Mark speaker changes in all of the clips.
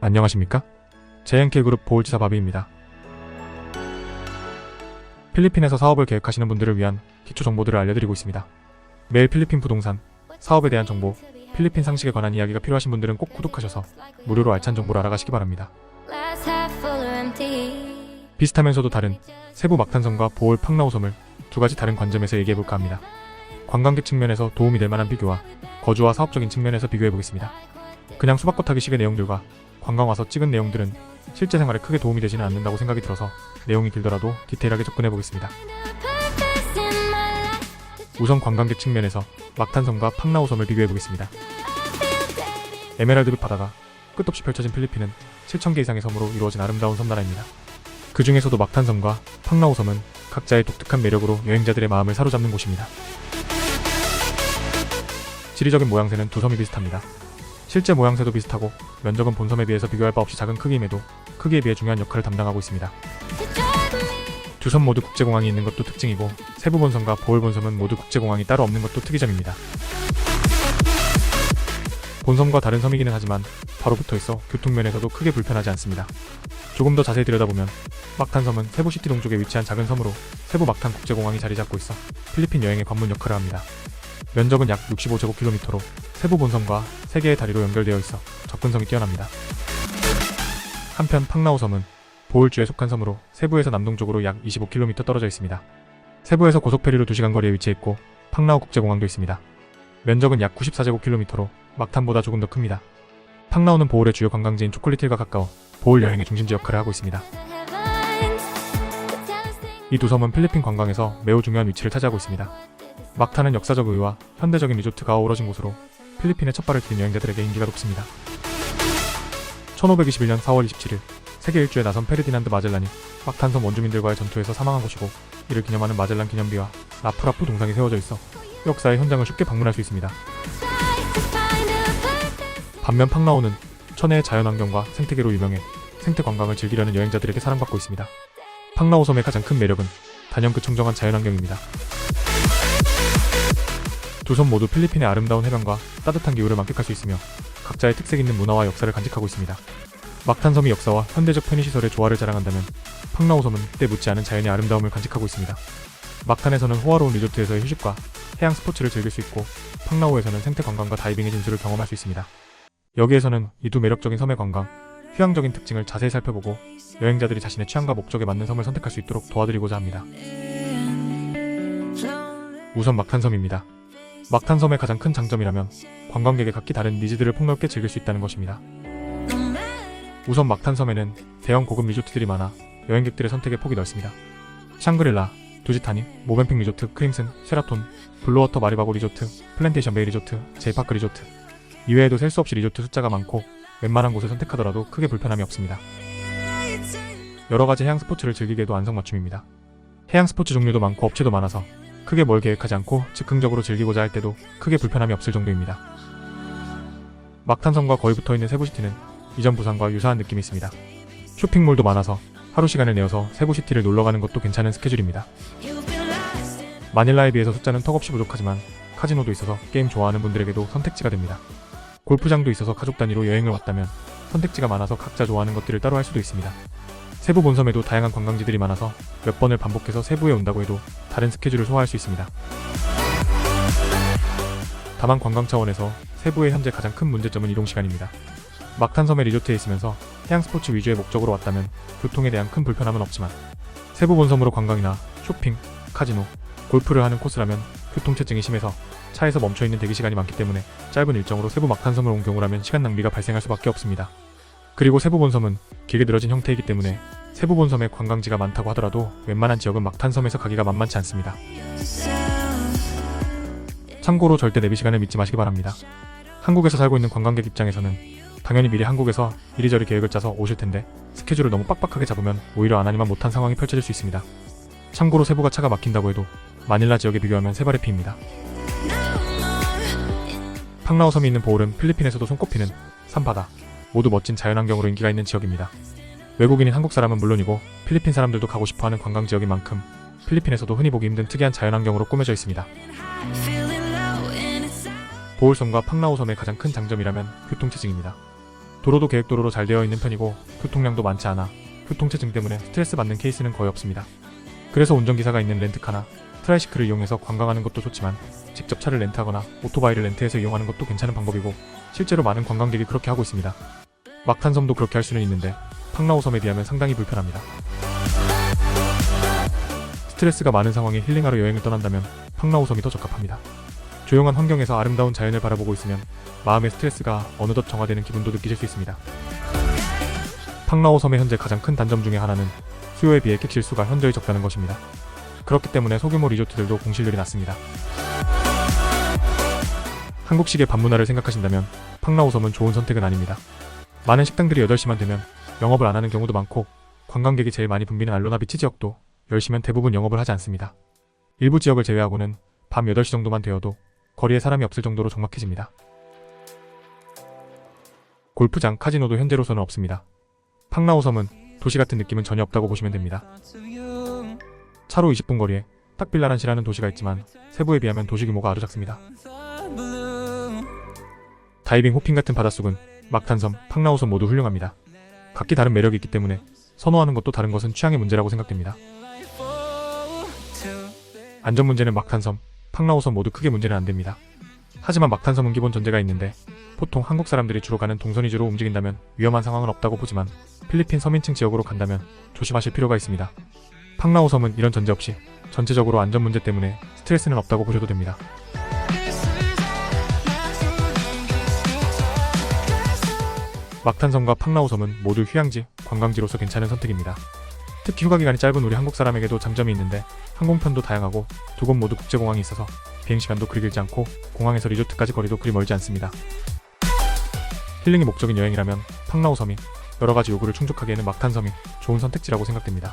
Speaker 1: 안녕하십니까? JNK그룹 보홀지사 바비입니다. 필리핀에서 사업을 계획하시는 분들을 위한 기초 정보들을 알려드리고 있습니다. 매일 필리핀 부동산, 사업에 대한 정보, 필리핀 상식에 관한 이야기가 필요하신 분들은 꼭 구독하셔서 무료로 알찬 정보를 알아가시기 바랍니다. 비슷하면서도 다른 세부 막탄섬과 보홀 팡라오섬을 두 가지 다른 관점에서 얘기해볼까 합니다. 관광객 측면에서 도움이 될 만한 비교와 거주와 사업적인 측면에서 비교해보겠습니다. 그냥 수박겉 타기 식의 내용들과 관광 와서 찍은 내용들은 실제 생활에 크게 도움이 되지는 않는다고 생각이 들어서 내용이 길더라도 디테일하게 접근해보겠습니다. 우선 관광객 측면에서 막탄섬과 팡라오섬을 비교해보겠습니다. 에메랄드빛 바다가 끝없이 펼쳐진 필리핀은 7,000개 이상의 섬으로 이루어진 아름다운 섬나라입니다. 그 중에서도 막탄섬과 팡라오섬은 각자의 독특한 매력으로 여행자들의 마음을 사로잡는 곳입니다. 지리적인 모양새는 두 섬이 비슷합니다. 실제 모양새도 비슷하고 면적은 본섬에 비해서 비교할 바 없이 작은 크기임에도 크기에 비해 중요한 역할을 담당하고 있습니다. 두 섬 모두 국제공항이 있는 것도 특징이고 세부 본섬과 보홀 본섬은 모두 국제공항이 따로 없는 것도 특이점입니다. 본섬과 다른 섬이기는 하지만 바로 붙어있어 교통면에서도 크게 불편하지 않습니다. 조금 더 자세히 들여다보면 막탄섬은 세부시티 동쪽에 위치한 작은 섬으로 세부 막탄 국제공항이 자리 잡고 있어 필리핀 여행의 관문 역할을 합니다. 면적은 약 65제곱킬로미터로 세부 본섬과 3개의 다리로 연결되어 있어 접근성이 뛰어납니다. 한편 팡라오섬은 보홀주에 속한 섬으로 세부에서 남동쪽으로 약 25km 떨어져 있습니다. 세부에서 고속페리로 2시간 거리에 위치했고 팡라오 국제공항도 있습니다. 면적은 약 94제곱킬로미터로 막탄보다 조금 더 큽니다. 팡라오는 보홀의 주요 관광지인 초콜릿힐과 가까워 보홀 여행의 중심지 역할을 하고 있습니다. 이 두 섬은 필리핀 관광에서 매우 중요한 위치를 차지하고 있습니다. 막탄은 역사적 의와 현대적인 리조트가 어우러진 곳으로 필리핀에 첫 발을 디딘 여행자들에게 인기가 높습니다. 1521년 4월 27일 세계 일주에 나선 페르디난드 마젤란이 막탄섬 원주민들과의 전투에서 사망한 곳이고 이를 기념하는 마젤란 기념비와 라프라프 동상이 세워져 있어 역사의 현장을 쉽게 방문할 수 있습니다. 반면 팡라오는 천혜의 자연환경과 생태계로 유명해 생태관광을 즐기려는 여행자들에게 사랑받고 있습니다. 팡라오 섬의 가장 큰 매력은 단연크 청정한 자연환경입니다. 두 섬 모두 필리핀의 아름다운 해변과 따뜻한 기후를 만끽할 수 있으며 각자의 특색 있는 문화와 역사를 간직하고 있습니다. 막탄섬이 역사와 현대적 편의시설의 조화를 자랑한다면 팡라오섬은 그때 묻지 않은 자연의 아름다움을 간직하고 있습니다. 막탄에서는 호화로운 리조트에서의 휴식과 해양 스포츠를 즐길 수 있고 팡라오에서는 생태관광과 다이빙의 진수를 경험할 수 있습니다. 여기에서는 이 두 매력적인 섬의 관광, 휴양적인 특징을 자세히 살펴보고 여행자들이 자신의 취향과 목적에 맞는 섬을 선택할 수 있도록 도와드리고자 합니다. 우선 막탄섬입니다. 막탄섬의 가장 큰 장점이라면 관광객의 각기 다른 니즈들을 폭넓게 즐길 수 있다는 것입니다. 우선 막탄섬에는 대형 고급 리조트들이 많아 여행객들의 선택의 폭이 넓습니다. 샹그릴라, 두지타니, 모벤픽 리조트, 크림슨, 쉐라톤, 블루워터 마리바고 리조트, 플랜테이션 베이 리조트, 제이파크 리조트 이외에도 셀 수 없이 리조트 숫자가 많고 웬만한 곳을 선택하더라도 크게 불편함이 없습니다. 여러가지 해양 스포츠를 즐기기에도 안성맞춤입니다. 해양 스포츠 종류도 많고 업체도 많아서 크게 뭘 계획하지 않고 즉흥적으로 즐기고자 할 때도 크게 불편함이 없을 정도입니다. 막탄섬과 거의 붙어있는 세부시티는 이전 부산과 유사한 느낌이 있습니다. 쇼핑몰도 많아서 하루 시간을 내어서 세부시티를 놀러가는 것도 괜찮은 스케줄입니다. 마닐라에 비해서 숫자는 턱없이 부족하지만 카지노도 있어서 게임 좋아하는 분들에게도 선택지가 됩니다. 골프장도 있어서 가족 단위로 여행을 왔다면 선택지가 많아서 각자 좋아하는 것들을 따로 할 수도 있습니다. 세부 본섬에도 다양한 관광지들이 많아서 몇 번을 반복해서 세부에 온다고 해도 다른 스케줄을 소화할 수 있습니다. 다만 관광 차원에서 세부의 현재 가장 큰 문제점은 이동시간입니다. 막탄섬의 리조트에 있으면서 해양 스포츠 위주의 목적으로 왔다면 교통에 대한 큰 불편함은 없지만 세부 본섬으로 관광이나 쇼핑, 카지노, 골프를 하는 코스라면 교통체증이 심해서 차에서 멈춰있는 대기시간이 많기 때문에 짧은 일정으로 세부 막탄섬을 온 경우라면 시간 낭비가 발생할 수밖에 없습니다. 그리고 세부 본섬은 길게 늘어진 형태이기 때문에 세부 본섬에 관광지가 많다고 하더라도 웬만한 지역은 막탄섬에서 가기가 만만치 않습니다. 참고로 절대 내비 시간을 믿지 마시기 바랍니다. 한국에서 살고 있는 관광객 입장에서는 당연히 미리 한국에서 이리저리 계획을 짜서 오실 텐데 스케줄을 너무 빡빡하게 잡으면 오히려 안 하니만 못한 상황이 펼쳐질 수 있습니다. 참고로 세부가 차가 막힌다고 해도 마닐라 지역에 비교하면 세 발의 피입니다. 팡라오 섬이 있는 보홀은 필리핀에서도 손꼽히는 산바다, 모두 멋진 자연환경으로 인기가 있는 지역입니다. 외국인인 한국 사람은 물론이고 필리핀 사람들도 가고 싶어하는 관광지역인 만큼 필리핀에서도 흔히 보기 힘든 특이한 자연환경으로 꾸며져 있습니다. 보홀섬과 팡라오 섬의 가장 큰 장점이라면 교통체증입니다. 도로도 계획도로로 잘 되어 있는 편이고 교통량도 많지 않아 교통체증 때문에 스트레스 받는 케이스는 거의 없습니다. 그래서 운전기사가 있는 렌트카나 트라이시클을 이용해서 관광하는 것도 좋지만 직접 차를 렌트하거나 오토바이를 렌트해서 이용하는 것도 괜찮은 방법이고 실제로 많은 관광객이 그렇게 하고 있습니다. 막탄섬도 그렇게 할 수는 있는데 팡라오섬에 비하면 상당히 불편합니다. 스트레스가 많은 상황에 힐링하러 여행을 떠난다면 팡라오섬이 더 적합합니다. 조용한 환경에서 아름다운 자연을 바라보고 있으면 마음의 스트레스가 어느덧 정화되는 기분도 느끼실 수 있습니다. 팡라오섬의 현재 가장 큰 단점 중에 하나는 수요에 비해 객실 수가 현저히 적다는 것입니다. 그렇기 때문에 소규모 리조트들도 공실률이 낮습니다. 한국식의 밤 문화를 생각하신다면 팡라오섬은 좋은 선택은 아닙니다. 많은 식당들이 8시만 되면 영업을 안 하는 경우도 많고 관광객이 제일 많이 붐비는 알로나 비치 지역도 10시면 대부분 영업을 하지 않습니다. 일부 지역을 제외하고는 밤 8시 정도만 되어도 거리에 사람이 없을 정도로 적막해집니다. 골프장, 카지노도 현재로서는 없습니다. 팡라오섬은 도시 같은 느낌은 전혀 없다고 보시면 됩니다. 차로 20분 거리에 딱빌라란시라는 도시가 있지만 세부에 비하면 도시 규모가 아주 작습니다. 다이빙, 호핑 같은 바닷속은 막탄섬, 팡라오섬 모두 훌륭합니다. 각기 다른 매력이 있기 때문에 선호하는 것도 다른 것은 취향의 문제라고 생각됩니다. 안전 문제는 막탄섬, 팡라오섬 모두 크게 문제는 안됩니다. 하지만 막탄섬은 기본 전제가 있는데 보통 한국 사람들이 주로 가는 동선 위주로 움직인다면 위험한 상황은 없다고 보지만 필리핀 서민층 지역으로 간다면 조심하실 필요가 있습니다. 팡라오섬은 이런 전제 없이 전체적으로 안전 문제 때문에 스트레스는 없다고 보셔도 됩니다. 막탄섬과 팡라오섬은 모두 휴양지, 관광지로서 괜찮은 선택입니다. 특히 휴가 기간이 짧은 우리 한국 사람에게도 장점이 있는데 항공편도 다양하고 두 곳 모두 국제공항이 있어서 비행시간도 그리 길지 않고 공항에서 리조트까지 거리도 그리 멀지 않습니다. 힐링이 목적인 여행이라면 팡라오섬이, 여러가지 요구를 충족하기에는 막탄섬이 좋은 선택지라고 생각됩니다.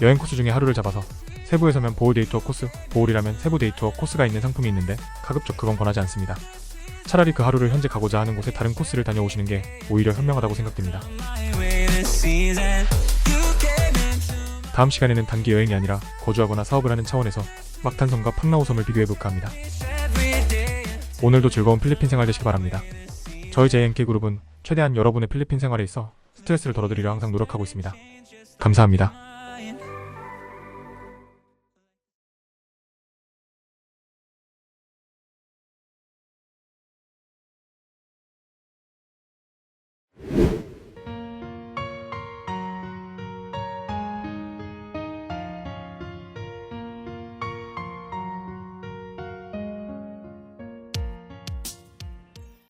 Speaker 1: 여행 코스 중에 하루를 잡아서 세부에서면 보홀 데이투어 코스, 보홀이라면 세부 데이투어 코스가 있는 상품이 있는데 가급적 그건 권하지 않습니다. 차라리 그 하루를 현재 가고자 하는 곳에 다른 코스를 다녀오시는 게 오히려 현명하다고 생각됩니다. 다음 시간에는 단기 여행이 아니라 거주하거나 사업을 하는 차원에서 막탄섬과 팡라오섬을 비교해볼까 합니다. 오늘도 즐거운 필리핀 생활 되시기 바랍니다. 저희 JNK그룹은 최대한 여러분의 필리핀 생활에 있어 스트레스를 덜어드리려 항상 노력하고 있습니다. 감사합니다.